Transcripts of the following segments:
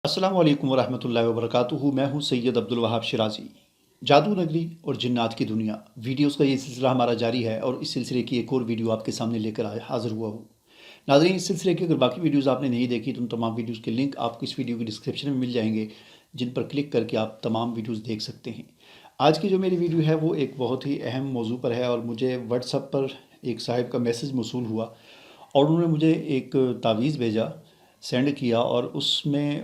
السلام علیکم ورحمۃ اللہ وبرکاتہ۔ میں ہوں سید عبدالوہاب شرازی۔ جادونگری اور جنات کی دنیا ویڈیوز کا یہ سلسلہ ہمارا جاری ہے، اور اس سلسلے کی ایک اور ویڈیو آپ کے سامنے لے کر حاضر ہوا ہوں۔ ناظرین، اس سلسلے کی اگر باقی ویڈیوز آپ نے نہیں دیکھی تو ان تمام ویڈیوز کے لنک آپ کو اس ویڈیو کی ڈسکرپشن میں مل جائیں گے، جن پر کلک کر کے آپ تمام ویڈیوز دیکھ سکتے ہیں۔ آج کی جو میری ویڈیو ہے وہ ایک بہت ہی اہم موضوع پر ہے، اور مجھے واٹس ایپ پر ایک صاحب کا میسج موصول ہوا، اور انہوں نے مجھے ایک تعویذ بھیجا، سینڈ کیا، اور اس میں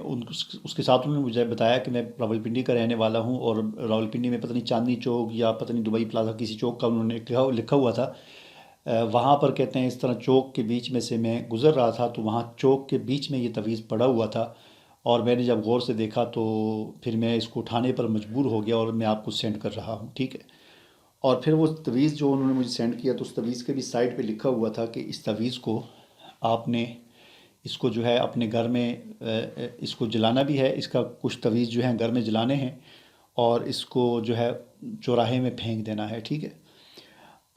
اس کے ساتھ انہوں نے مجھے بتایا کہ میں راولپنڈی کا رہنے والا ہوں، اور راولپنڈی میں پتہ نہیں چاندنی چوک یا پتہ نہیں دبئی پلازا کسی چوک کا انہوں نے لکھا ہوا تھا۔ وہاں پر کہتے ہیں اس طرح چوک کے بیچ میں سے میں گزر رہا تھا، تو وہاں چوک کے بیچ میں یہ تعویذ پڑا ہوا تھا، اور میں نے جب غور سے دیکھا تو پھر میں اس کو اٹھانے پر مجبور ہو گیا، اور میں آپ کو سینڈ کر رہا ہوں، ٹھیک ہے۔ اور پھر وہ تعویذ جو انہوں نے مجھے سینڈ کیا، تو اس تعویذ کے بھی سائڈ پہ لکھا ہوا تھا کہ اس تعویذ کو آپ نے اس کو جو ہے اپنے گھر میں اس کو جلانا بھی ہے، اس کا کچھ تعویذ جو ہیں گھر میں جلانے ہیں، اور اس کو جو ہے چوراہے میں پھینک دینا ہے، ٹھیک ہے۔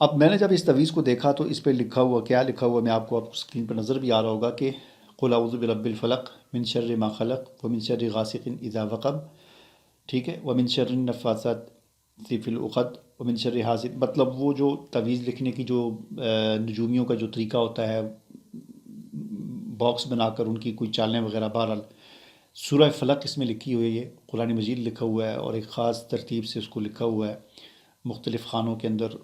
اب میں نے جب اس تعویذ کو دیکھا تو اس پہ لکھا ہوا کیا لکھا ہوا، میں آپ کو اسکرین پر نظر بھی آ رہا ہوگا کہ قل اعوذ برب الفلق من شر ما خلق ومن شر غاسق اذا وقب، ٹھیک ہے، ومن شر النفاثات فی العقد ومن شر حاسد۔ مطلب وہ جو تعویذ لکھنے کی جو نجومیوں کا جو طریقہ ہوتا ہے، باکس بنا کر ان کی کوئی چالیں وغیرہ، بہرحال سورہ فلق اس میں لکھی ہوئی ہے، قرآن مجید لکھا ہوا ہے، اور ایک خاص ترتیب سے اس کو لکھا ہوا ہے، مختلف خانوں کے اندر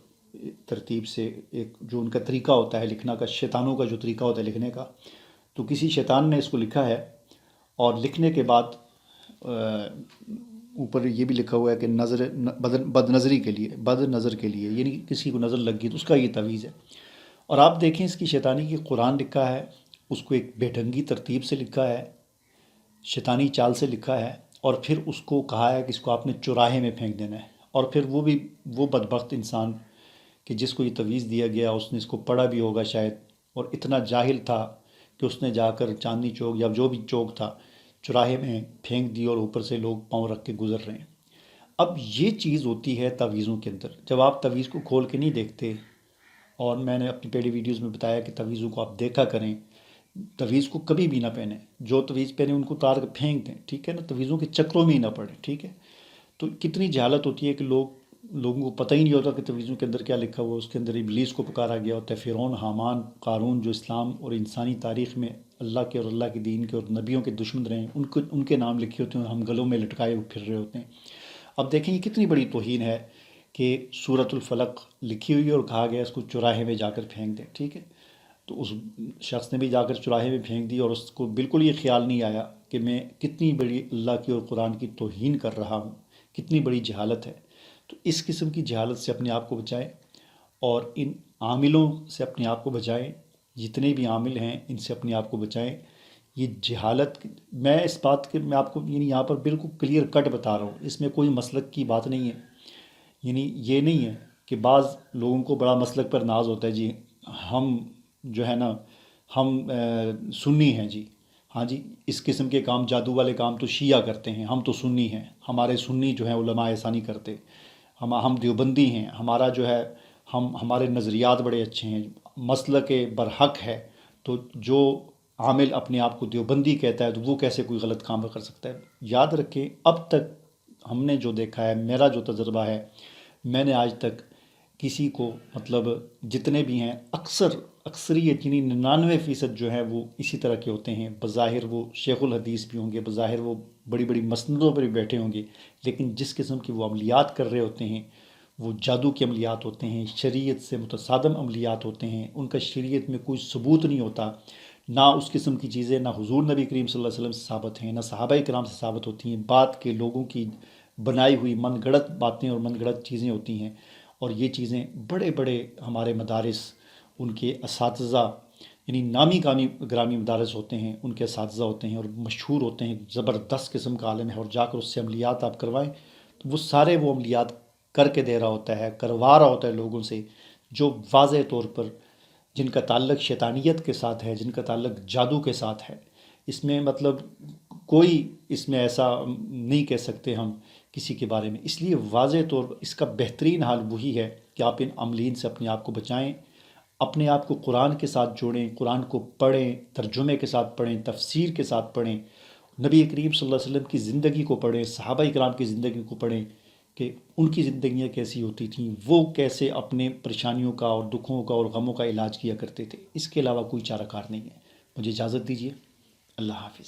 ترتیب سے ایک جو ان کا طریقہ ہوتا ہے لکھنا کا، شیطانوں کا جو طریقہ ہوتا ہے لکھنے کا، تو کسی شیطان نے اس کو لکھا ہے، اور لکھنے کے بعد اوپر یہ بھی لکھا ہوا ہے کہ بد نظری کے لیے، بد نظر کے لیے، یعنی کسی کو نظر لگ گئی تو اس کا یہ تعویذ ہے۔ اور آپ دیکھیں اس کی شیطانی کی قرآن لکھا ہے، اس کو ایک بے ڈھنگی ترتیب سے لکھا ہے، شیطانی چال سے لکھا ہے، اور پھر اس کو کہا ہے کہ اس کو آپ نے چوراہے میں پھینک دینا ہے، اور پھر وہ بھی وہ بدبخت انسان کہ جس کو یہ تعویذ دیا گیا، اس نے اس کو پڑھا بھی ہوگا شاید، اور اتنا جاہل تھا کہ اس نے جا کر چاندنی چوک یا جو بھی چوک تھا چوراہے میں پھینک دی، اور اوپر سے لوگ پاؤں رکھ کے گزر رہے ہیں۔ اب یہ چیز ہوتی ہے تعویذوں کے اندر، جب آپ تعویذ کو کھول کے نہیں دیکھتے، اور میں نے اپنی پہلی ویڈیوز میں بتایا کہ تعویذوں کو آپ دیکھا کریں، تعویذ کو کبھی بھی نہ پہنیں، جو تعویذ پہنے ان کو اتار کے پھینک دیں، ٹھیک ہے نا، تعویذوں کے چکروں میں ہی نہ پڑیں، ٹھیک ہے۔ تو کتنی جہالت ہوتی ہے کہ لوگوں کو پتہ ہی نہیں ہوتا کہ تعویذوں کے اندر کیا لکھا ہوا ہے، اس کے اندر ابلیس کو پکارا گیا ہوتا ہے، فرعون، حامان، قارون، جو اسلام اور انسانی تاریخ میں اللہ کے اور اللہ کے دین کے اور نبیوں کے دشمن رہے ہیں، ان کے نام لکھے ہوتے ہیں، ہم گلوں میں لٹکائے ہوئے پھر رہے ہوتے ہیں۔ اب دیکھیں یہ کتنی بڑی توہین ہے کہ سورۃ الفلق لکھی ہوئی ہے اور کہا گیا اس کو چوراہے میں جا کر پھینک دیں، ٹھیک ہے۔ تو اس شخص نے بھی جا کر چوراہے میں پھینک دی، اور اس کو بالکل یہ خیال نہیں آیا کہ میں کتنی بڑی اللہ کی اور قرآن کی توہین کر رہا ہوں، کتنی بڑی جہالت ہے۔ تو اس قسم کی جہالت سے اپنے آپ کو بچائیں، اور ان عاملوں سے اپنے آپ کو بچائیں، جتنے بھی عامل ہیں ان سے اپنے آپ کو بچائیں۔ یہ جہالت، میں اس بات کے میں آپ کو یعنی یہاں پر بالکل کلیئر کٹ بتا رہا ہوں، اس میں کوئی مسلک کی بات نہیں ہے، یعنی یہ نہیں ہے کہ بعض لوگوں کو بڑا مسلک پر ناز ہوتا ہے، جی ہم جو ہے نا، ہم سنی ہیں جی، ہاں جی، اس قسم کے کام، جادو والے کام تو شیعہ کرتے ہیں، ہم تو سنی ہیں، ہمارے سنی جو ہیں علماء ایسا نہیں کرتے، ہم دیوبندی ہیں، ہمارا جو ہے ہمارے نظریات بڑے اچھے ہیں، مسلک برحق ہے، تو جو عامل اپنے آپ کو دیوبندی کہتا ہے تو وہ کیسے کوئی غلط کام کر سکتا ہے؟ یاد رکھیں، اب تک ہم نے جو دیکھا ہے، میرا جو تجربہ ہے، میں نے آج تک کسی کو، مطلب جتنے بھی ہیں، اکثریت یعنی 99% جو ہے وہ اسی طرح کے ہوتے ہیں، بظاہر وہ شیخ الحدیث بھی ہوں گے، بظاہر وہ بڑی بڑی مسندوں پر بھی بیٹھے ہوں گے، لیکن جس قسم کی وہ عملیات کر رہے ہوتے ہیں، وہ جادو کے عملیات ہوتے ہیں، شریعت سے متصادم عملیات ہوتے ہیں، ان کا شریعت میں کوئی ثبوت نہیں ہوتا، نہ اس قسم کی چیزیں نہ حضور نبی کریم صلی اللہ علیہ وسلم سے ثابت ہیں، نہ صحابہ کرام سے ثابت ہوتی ہیں، بات کے لوگوں کی بنائی ہوئی من گھڑت باتیں اور من گھڑت چیزیں ہوتی ہیں، اور یہ چیزیں بڑے بڑے ہمارے مدارس، ان کے اساتذہ، یعنی نامی گرامی مدارس ہوتے ہیں، ان کے اساتذہ ہوتے ہیں اور مشہور ہوتے ہیں، زبردست قسم کا عالم ہے، اور جا کر اس سے عملیات آپ کروائیں تو وہ سارے وہ عملیات کر کے دے رہا ہوتا ہے، کروا رہا ہوتا ہے لوگوں سے، جو واضح طور پر جن کا تعلق شیطانیت کے ساتھ ہے، جن کا تعلق جادو کے ساتھ ہے۔ اس میں مطلب کوئی اس میں ایسا نہیں کہہ سکتے ہم کسی کے بارے میں، اس لیے واضح طور پر اس کا بہترین حال وہی ہے کہ آپ ان عاملین سے اپنے آپ کو بچائیں، اپنے آپ کو قرآن کے ساتھ جوڑیں، قرآن کو پڑھیں، ترجمے کے ساتھ پڑھیں، تفسیر کے ساتھ پڑھیں، نبی کریم صلی اللہ علیہ وسلم کی زندگی کو پڑھیں، صحابہ کرام کی زندگی کو پڑھیں کہ ان کی زندگیاں کیسی ہوتی تھیں، وہ کیسے اپنے پریشانیوں کا اور دکھوں کا اور غموں کا علاج کیا کرتے تھے۔ اس کے علاوہ کوئی چارہ کار نہیں ہے۔ مجھے اجازت دیجیے، اللہ حافظ۔